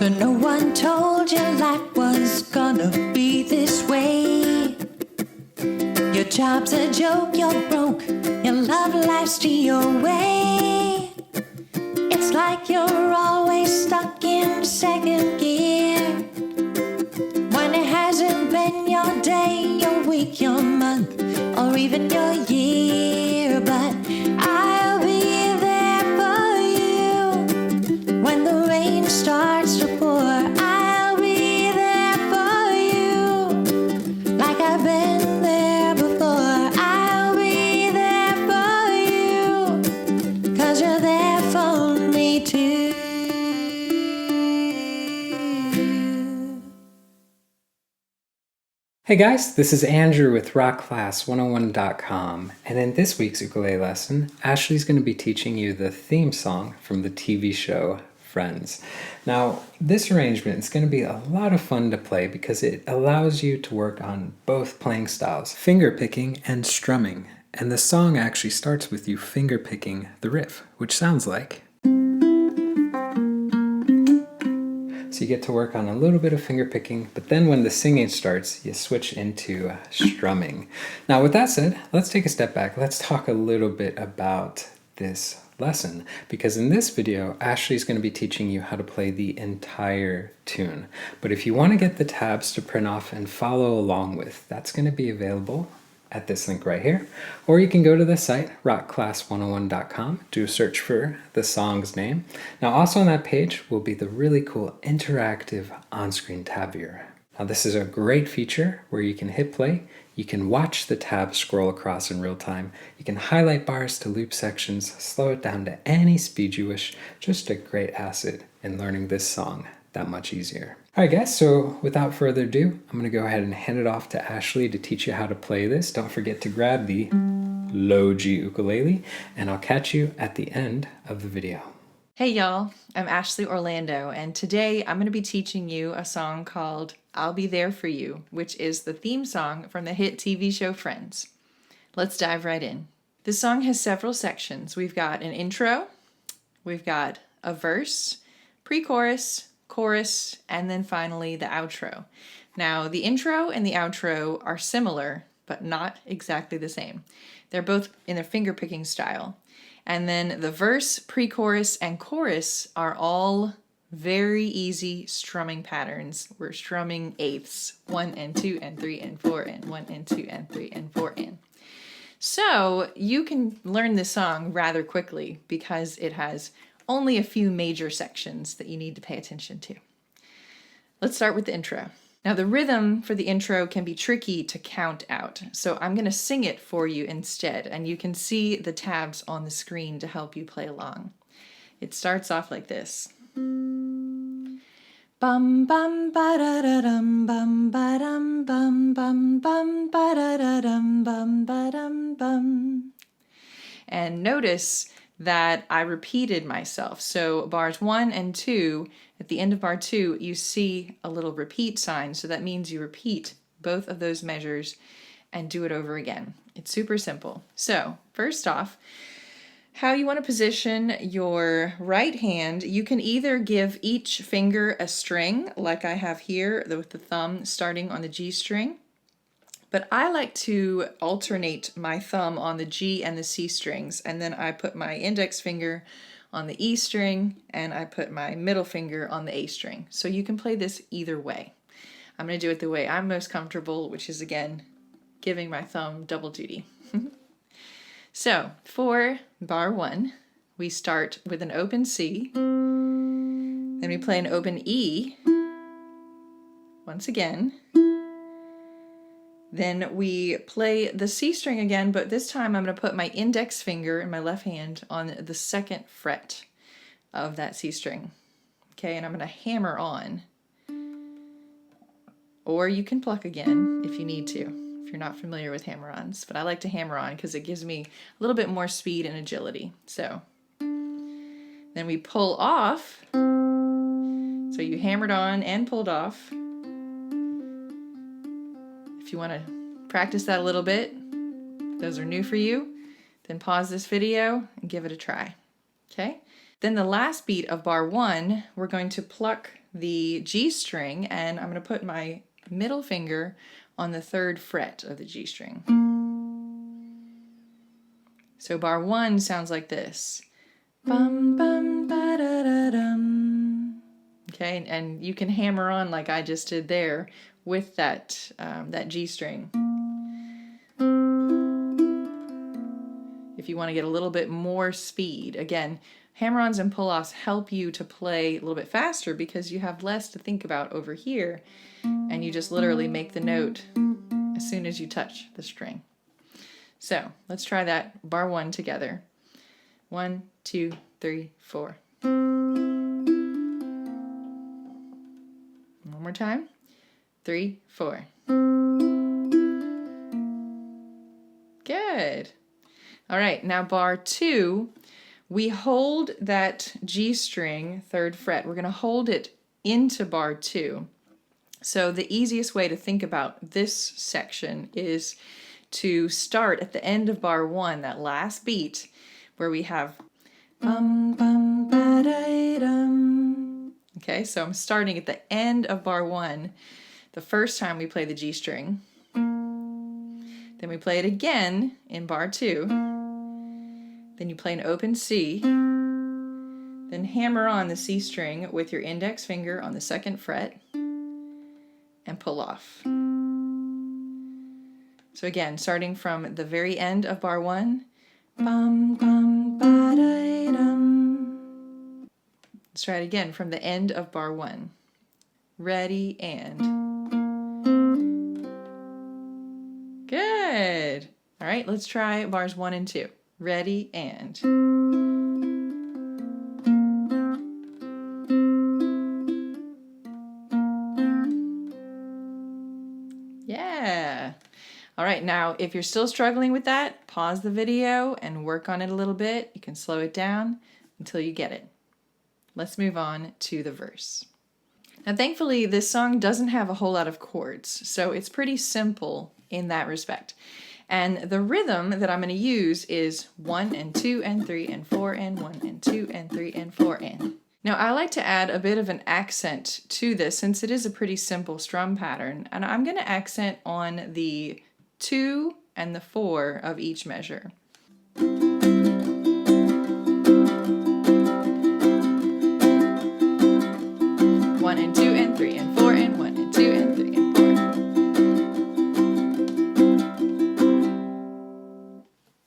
So no one told you life was gonna be this way. Your job's a joke, you're broke, your love life's your way. It's like you're always stuck in second gear, when it hasn't been your day, your week, your month, or even your year. But I'll be there for you when the rain starts to pour. I'll be there for you like I've been there before. I'll be there for you 'cause you're there for me too. Hey guys, this is Andrew with rockclass101.com, and in this week's ukulele lesson, Ashley's going to be teaching you the theme song from the TV show Friends. Now, this arrangement is going to be a lot of fun to play because it allows you to work on both playing styles, finger picking and strumming, and the song actually starts with you finger picking the riff, which sounds like... So you get to work on a little bit of finger picking, but then when the singing starts, you switch into strumming. Now with that said, let's take a step back. Let's talk a little bit about this lesson, because in this video, Ashley's going to be teaching you how to play the entire tune. But if you want to get the tabs to print off and follow along with, that's going to be available at this link right here, or you can go to the site rockclass101.com, do a search for the song's name. Now also on that page will be the really cool interactive on-screen tab viewer. Now this is a great feature where you can hit play, you can watch the tab scroll across in real time, you can highlight bars to loop sections, slow it down to any speed you wish. Just a great asset in learning this song that much easier. Alright guys, so without further ado, I'm going to go ahead and hand it off to Ashley to teach you how to play this. Don't forget to grab the low G ukulele, and I'll catch you at the end of the video. Hey y'all, I'm Ashley Orlando, and today I'm going to be teaching you a song called I'll Be There For You, which is the theme song from the hit TV show Friends. Let's dive right in. This song has several sections. We've got an intro, we've got a verse, pre-chorus, chorus, and then finally the outro. Now, the intro and the outro are similar, but not exactly the same. They're both in their finger-picking style. And then the verse, pre-chorus, and chorus are all very easy strumming patterns. We're strumming eighths, 1 and 2 and 3 and 4 and 1 and 2 and 3 and 4 and. So you can learn this song rather quickly because it has only a few major sections that you need to pay attention to. Let's start with the intro. Now the rhythm for the intro can be tricky to count out, so I'm going to sing it for you instead, and you can see the tabs on the screen to help you play along. It starts off like this. Bum bum ba da da dum bum ba dum bum bum bum ba da da dum bum ba dum bum. And notice that I repeated myself. So bars 1 and 2, at the end of bar 2, you see a little repeat sign. So that means you repeat both of those measures and do it over again. It's super simple. So first off, how you want to position your right hand, you can either give each finger a string, like I have here with the thumb starting on the G string. But I like to alternate my thumb on the G and the C strings, and then I put my index finger on the E string, and I put my middle finger on the A string. So you can play this either way. I'm going to do it the way I'm most comfortable, which is, again, giving my thumb double duty. So, for bar 1, we start with an open C, then we play an open E, once again. Then we play the C string again, but this time I'm going to put my index finger in my left hand on the 2nd fret of that C string. Okay, and I'm going to hammer on. Or you can pluck again if you need to, if you're not familiar with hammer-ons. But I like to hammer on because it gives me a little bit more speed and agility. So then we pull off. So you hammered on and pulled off. If you want to practice that a little bit, those are new for you, then pause this video and give it a try. Okay? Then the last beat of bar 1, we're going to pluck the G string, and I'm going to put my middle finger on the 3rd fret of the G string. So bar 1 sounds like this. Bum, bum, ba, da, da, dum. Okay, and you can hammer on like I just did there with that, that G string. If you want to get a little bit more speed. Again, hammer-ons and pull-offs help you to play a little bit faster because you have less to think about over here, and you just literally make the note as soon as you touch the string. So let's try that bar 1 together. 1, 2, 3, 4. One more time. 3, 4. Good. All right, now bar 2, we hold that G string, 3rd fret. We're going to hold it into bar 2. So the easiest way to think about this section is to start at the end of bar 1, that last beat, where we have bum, bum, ba, da, dum. Okay, so I'm starting at the end of bar 1, the first time we play the G string. Then we play it again in bar 2. Then you play an open C. Then hammer on the C string with your index finger on the 2nd fret and pull off. So again, starting from the very end of bar 1. Bum, bum, ba, da, dum. Let's try it again from the end of bar 1. Ready, and. Good. All right, let's try bars 1 and 2. Ready, and. Yeah. All right, now if you're still struggling with that, pause the video and work on it a little bit. You can slow it down until you get it. Let's move on to the verse. Now, thankfully, this song doesn't have a whole lot of chords, so it's pretty simple in that respect. And the rhythm that I'm going to use is 1 and 2 and 3 and 4 and 1 and 2 and 3 and 4 and. Now I like to add a bit of an accent to this since it is a pretty simple strum pattern, and I'm going to accent on the 2 and the 4 of each measure. 1 and 2 and 3 and 4 and 1 and 2 and 3 and 4.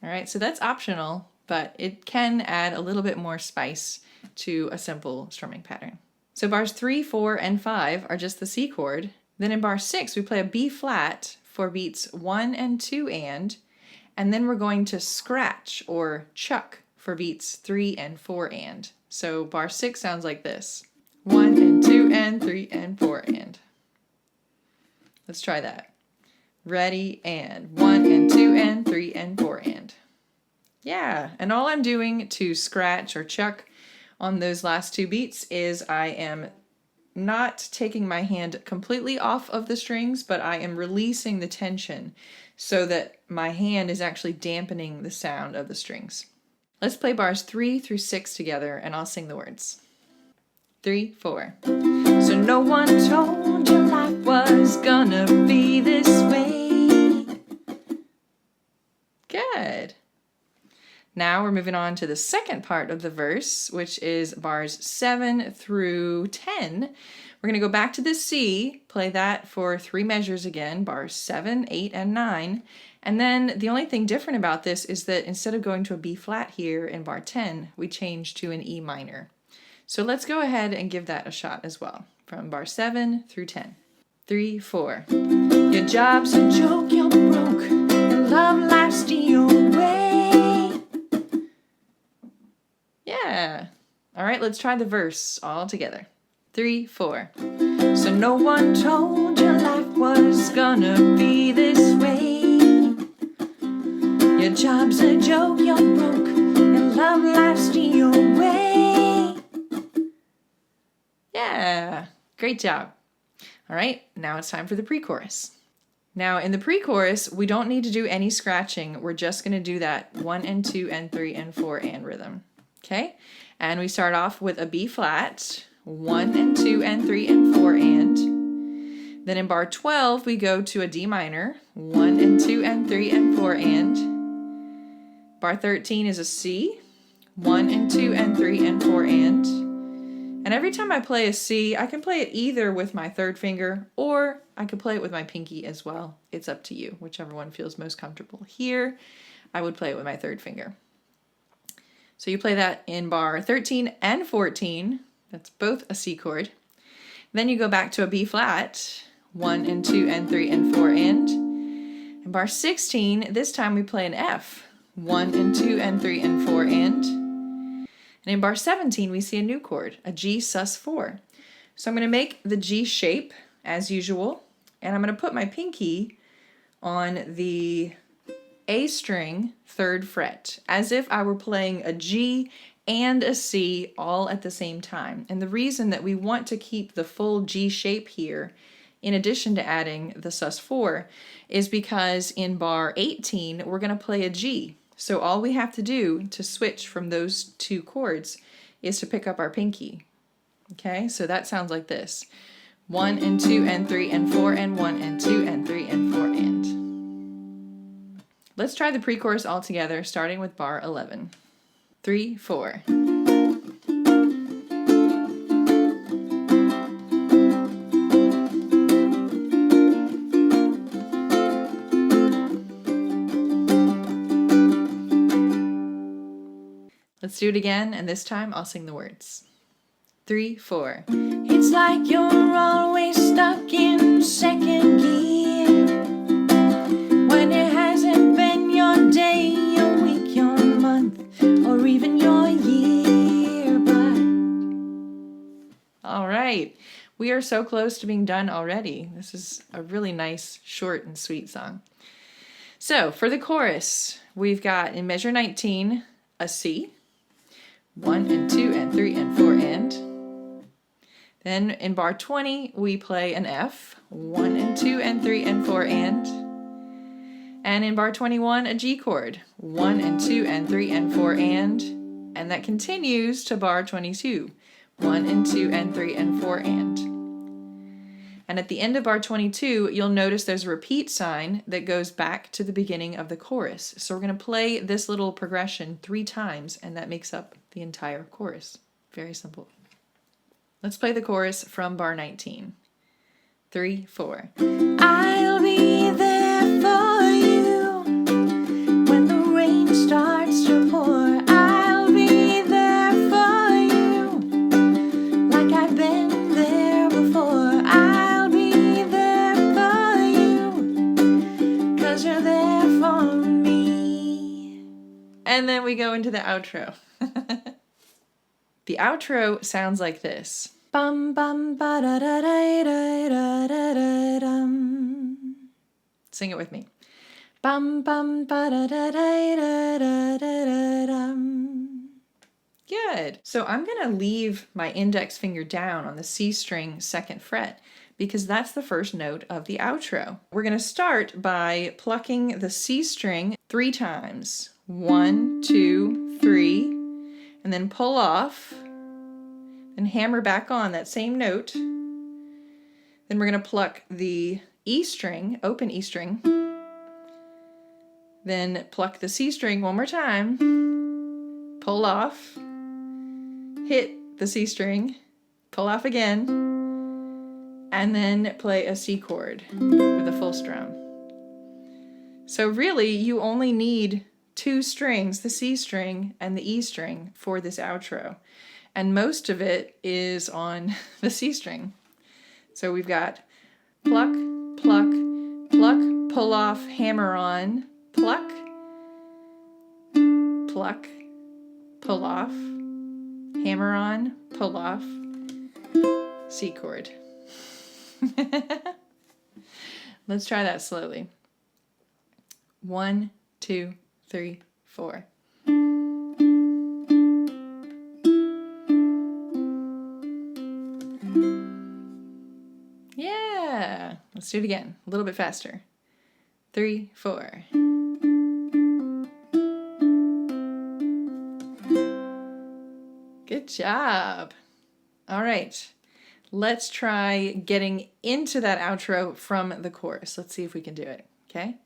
All right, so that's optional, but it can add a little bit more spice to a simple strumming pattern. So bars 3, 4, and 5 are just the C chord. Then in bar 6, we play a B flat for beats 1 and 2 and then we're going to scratch or chuck for beats 3 and 4 and. So bar 6 sounds like this. 1 and 2 and 3 and 4 and. Let's try that. Ready, and 1 and 2 and 3 and 4 and. Yeah, and all I'm doing to scratch or chuck on those last two beats is I am not taking my hand completely off of the strings, but I am releasing the tension so that my hand is actually dampening the sound of the strings. Let's play bars 3 through 6 together and I'll sing the words. 3, 4. So no one told you life was gonna be this way. Good. Now we're moving on to the second part of the verse, which is bars 7 through 10. We're going to go back to the C, play that for 3 measures again, bars 7, 8, and 9. And then the only thing different about this is that instead of going to a B flat here in bar 10, we change to an E minor. So let's go ahead and give that a shot as well, from bar 7 through 10. 3, 4. Your job's a joke, you're broke, your love life's your way. Yeah. All right, let's try the verse all together. 3, 4. So no one told you life was gonna be this way. Your job's a joke, you're broke, your love life's your way. Yeah, great job. All right, now it's time for the pre-chorus. Now in the pre-chorus, we don't need to do any scratching. We're just gonna do that 1 and 2 and 3 and 4 and rhythm. Okay, and we start off with a B flat, 1 and 2 and 3 and 4 and. Then in bar 12, we go to a D minor, 1 and 2 and 3 and 4 and. Bar 13 is a C, 1 and 2 and 3 and 4 and. And every time I play a C, I can play it either with my third finger or I could play it with my pinky as well. It's up to you, whichever one feels most comfortable. Here, I would play it with my third finger. So you play that in bar 13 and 14. That's both a C chord. Then you go back to a B flat, 1 and 2 and 3 and 4 and. In bar 16, this time we play an F, 1 and 2 and 3 and 4 and. And in bar 17, we see a new chord, a G sus4. So I'm going to make the G shape as usual, and I'm going to put my pinky on the A string 3rd fret, as if I were playing a G and a C all at the same time. And the reason that we want to keep the full G shape here, in addition to adding the sus4, is because in bar 18, we're going to play a G. So all we have to do to switch from those two chords is to pick up our pinky. Okay, so that sounds like this. 1 and 2 and 3 and 4 and 1 and 2 and 3 and 4 and. Let's try the pre-chorus all together, starting with bar 11. 3, 4. Let's do it again, and this time I'll sing the words. 3, 4. It's like you're always stuck in second gear, when it hasn't been your day, your week, your month, or even your year, but... All right, we are so close to being done already. This is a really nice, short and sweet song. So for the chorus, we've got in measure 19, a C, 1 and 2 and 3 and 4 and. Then in bar 20, we play an F, 1 and 2 and 3 and 4 and. And in bar 21, a G chord, 1 and 2 and 3 and 4 and. And that continues to bar 22, 1 and 2 and 3 and 4 and. And at the end of bar 22, you'll notice there's a repeat sign that goes back to the beginning of the chorus. So we're going to play this little progression 3 times, and that makes up the entire chorus. Very simple. Let's play the chorus from bar 19. 3, 4. I'll be there for you when the rain starts to pour. I'll be there for you like I've been there before. I'll be there for you 'cause you're there for me. And then we go into the outro. The outro sounds like this. Bum bum ba da da da da da da da dum. Sing it with me. Bum bum ba da da da da da da dum. Good. So I'm going to leave my index finger down on the C string 2nd fret because that's the first note of the outro. We're going to start by plucking the C string 3 times. 1, 2, 3. And then pull off, and hammer back on that same note. Then we're going to pluck the E string, open E string, then pluck the C string one more time, pull off, hit the C string, pull off again, and then play a C chord with a full strum. So really, you only need 2 strings, the C string and the E string, for this outro. And most of it is on the C string. So we've got pluck, pluck, pluck, pull off, hammer on, pluck, pluck, pull off, hammer on, pull off, C chord. Let's try that slowly. 1, 2, 3, 4. Yeah, let's do it again, a little bit faster. 3, 4. Good job. All right. Let's try getting into that outro from the chorus. Let's see if we can do it. Okay?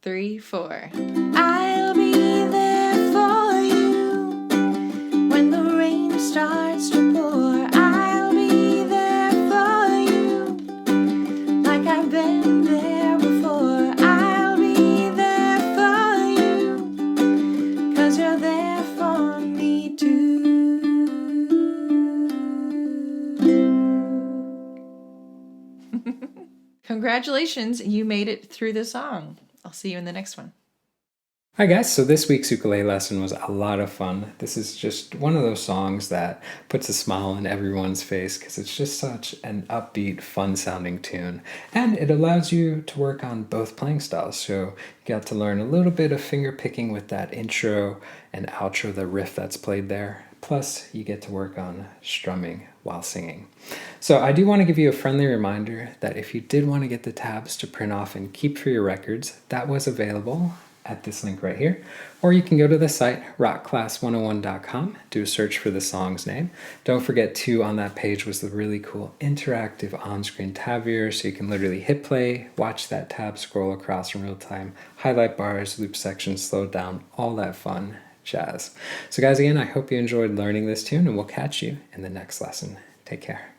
3, 4. I'll be there for you when the rain starts to pour. I'll be there for you like I've been there before. I'll be there for you 'cause you're there for me too. Congratulations, you made it through the song. I'll see you in the next one. Hi guys, so this week's ukulele lesson was a lot of fun. This is just one of those songs that puts a smile on everyone's face because it's just such an upbeat, fun sounding tune. And it allows you to work on both playing styles. So you got to learn a little bit of finger picking with that intro and outro, the riff that's played there. Plus, you get to work on strumming while singing. So I do want to give you a friendly reminder that if you did want to get the tabs to print off and keep for your records, that was available at this link right here. Or you can go to the site rockclass101.com, do a search for the song's name. Don't forget too, on that page was the really cool interactive on-screen tab viewer, so you can literally hit play, watch that tab scroll across in real time, highlight bars, loop sections, slow down, all that fun jazz. So guys, again, I hope you enjoyed learning this tune, and we'll catch you in the next lesson. Take care.